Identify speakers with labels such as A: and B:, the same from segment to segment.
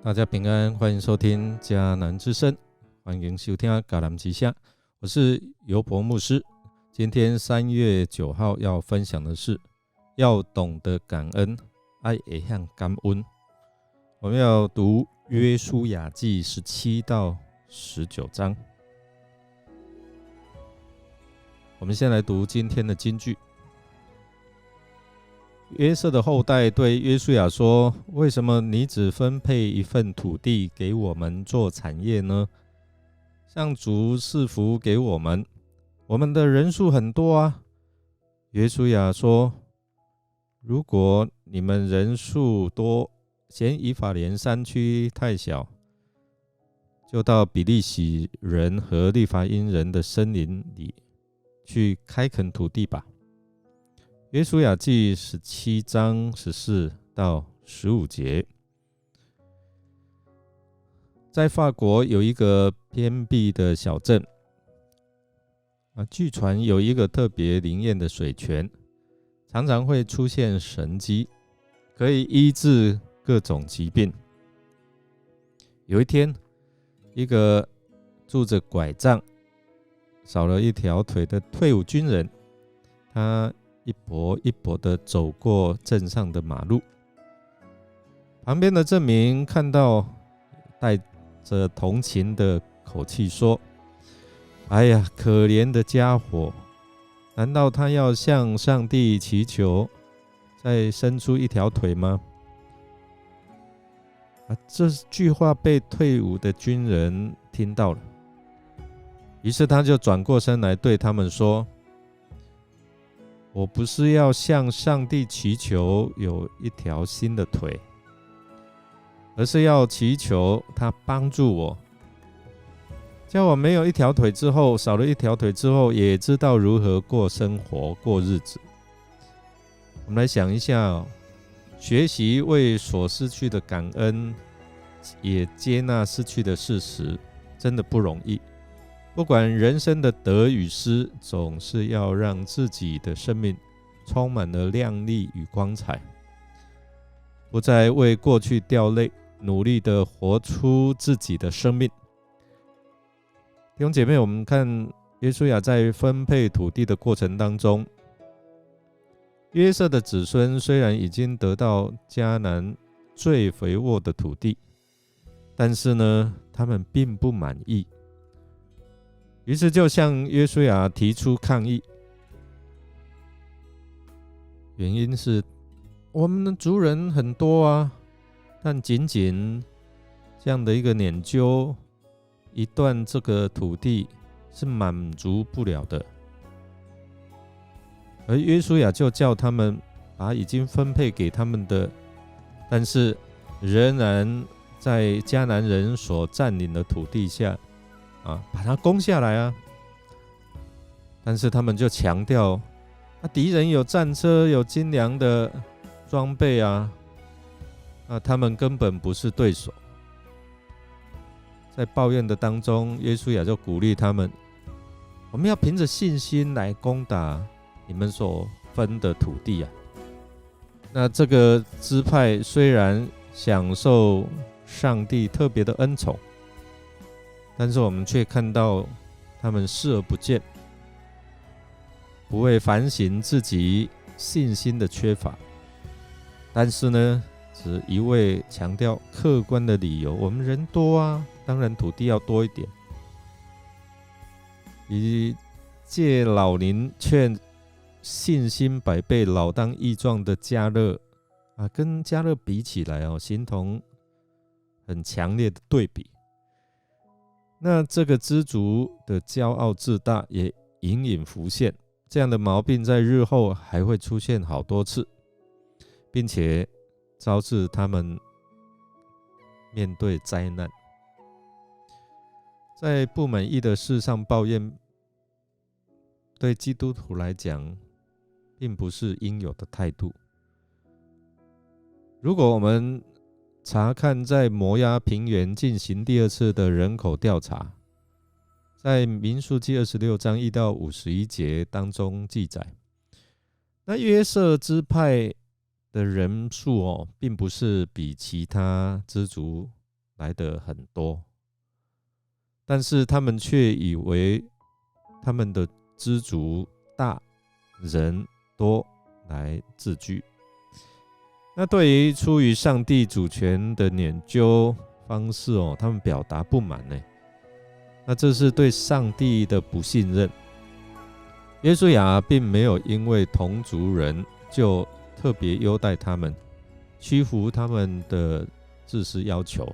A: 大家平安，欢迎收听迦南之声，欢迎收听迦南之声，我是尤伯牧师。今天3月9号要分享的是要懂得感恩，爱会向感恩。我们要读约书亚记17到19章。我们先来读今天的金句。约瑟的后代对约书亚说：“为什么你只分配一份土地给我们做产业呢？上主赐福给我们，我们的人数很多啊。”约书亚说：“如果你们人数多，嫌以法莲山区太小，就到比利洗人和利乏音人的森林里去开垦土地吧。”约书亚记17章14到15节。在法国有一个偏僻的小镇，据传有一个特别灵验的水泉，常常会出现神迹，可以医治各种疾病。有一天，一个拄着拐杖、少了一条腿的退伍军人，他一跛一跛地走过镇上的马路，旁边的镇民看到，带着同情的口气说：“哎呀，可怜的家伙，难道他要向上帝祈求，再伸出一条腿吗？”这句话被退伍的军人听到了，于是他就转过身来对他们说：“我不是要向上帝祈求有一条新的腿，而是要祈求他帮助我，叫我没有一条腿之后，少了一条腿之后，也知道如何过生活、过日子。”我们来想一下，学习为所失去的感恩，也接纳失去的事实，真的不容易。不管人生的得与失，总是要让自己的生命充满了亮丽与光彩，不再为过去掉泪，努力的活出自己的生命。弟兄姐妹，我们看约书亚在分配土地的过程当中，约瑟的子孙虽然已经得到迦南最肥沃的土地，但是呢，他们并不满意，于是就向约书亚提出抗议。原因是我们的族人很多啊，但仅仅这样的一个捻揪一段这个土地是满足不了的。而约书亚就叫他们把已经分配给他们的，但是仍然在迦南人所占领的土地下把它攻下来啊。但是他们就强调，敌人有战车，有精良的装备啊，他们根本不是对手。在抱怨的当中，约书亚就鼓励他们：我们要凭着信心来攻打你们所分的土地啊。那这个支派虽然享受上帝特别的恩宠，但是我们却看到他们视而不见，不会反省自己信心的缺乏，但是呢，只一味强调客观的理由，我们人多啊，当然土地要多一点。以借老林劝信心百倍、老当益壮的迦勒跟迦勒比起来形同很强烈的对比。那这个知足的骄傲自大也隐隐浮现，这样的毛病在日后还会出现好多次，并且招致他们面对灾难。在不满意的事上抱怨，对基督徒来讲并不是应有的态度。如果我们查看在摩押平原进行第2次的人口调查，在民数记26章1到51节当中记载，那约瑟支派的人数并不是比其他支族来得很多，但是他们却以为他们的知足大，人多来自居。那对于出于上帝主权的研究方式他们表达不满呢，那这是对上帝的不信任。约书亚并没有因为同族人就特别优待他们，屈服他们的自私要求。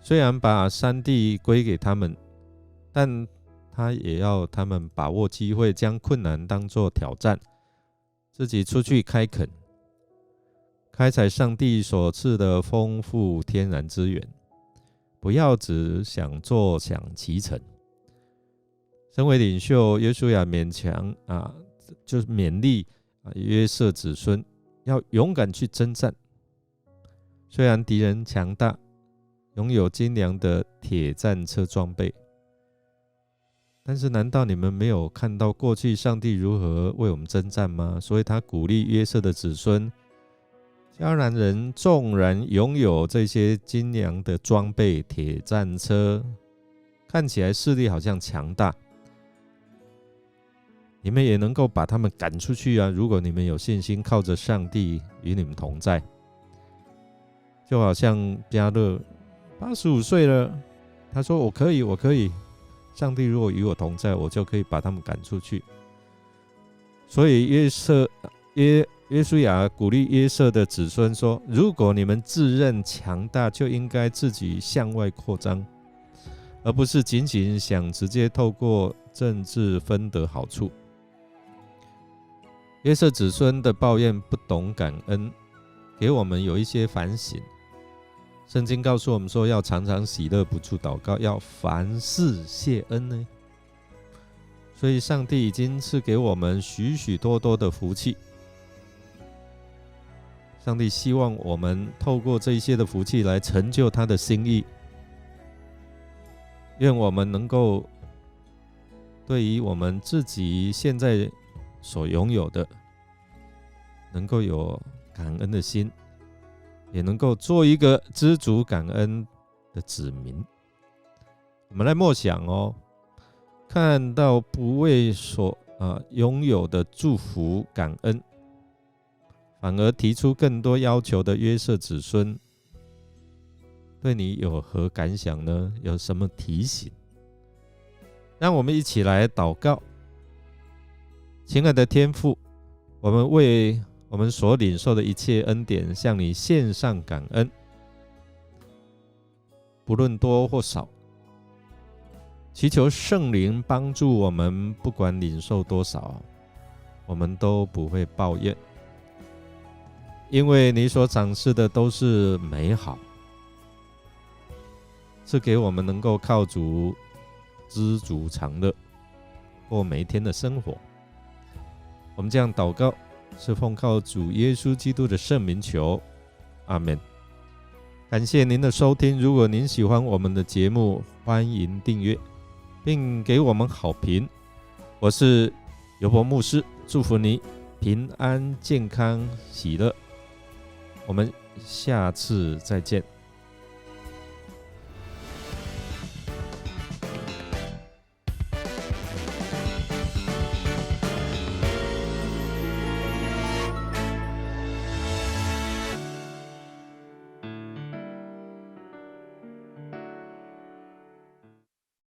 A: 虽然把山地归给他们，但他也要他们把握机会，将困难当作挑战，自己出去开垦，开采上帝所赐的丰富天然资源，不要只想坐享其成。身为领袖，约书亚就是勉励约瑟子孙要勇敢去征战。虽然敌人强大，拥有精良的铁战车装备，但是难道你们没有看到过去上帝如何为我们征战吗？所以他鼓励约瑟的子孙，迦南人纵然拥有这些精良的装备、铁战车，看起来势力好像强大，你们也能够把他们赶出去啊！如果你们有信心，靠着上帝与你们同在，就好像迦勒85岁了，他说我可以，上帝如果与我同在，我就可以把他们赶出去。所以约书亚鼓励约瑟的子孙说，如果你们自认强大，就应该自己向外扩张，而不是仅仅想直接透过政治分得好处。约瑟子孙的抱怨不懂感恩，给我们有一些反省。圣经告诉我们说，要常常喜乐，不住祷告，要凡事谢恩呢。所以上帝已经赐给我们许许多多的福气，上帝希望我们透过这些的福气来成就他的心意。愿我们能够对于我们自己现在所拥有的，能够有感恩的心，也能够做一个知足感恩的子民。我们来默想看到不为所拥有的祝福感恩，反而提出更多要求的约瑟子孙，对你有何感想呢？有什么提醒？让我们一起来祷告。亲爱的天父，我们为我们所领受的一切恩典向你献上感恩，不论多或少，祈求圣灵帮助我们，不管领受多少，我们都不会抱怨，因为你所赏赐的都是美好，赐给我们能够靠主知足常乐，过每一天的生活。我们这样祷告，是奉靠主耶稣基督的圣名求，阿们。感谢您的收听，如果您喜欢我们的节目，欢迎订阅并给我们好评。我是尤伯牧师，祝福你平安、健康、喜乐。我们下次再见。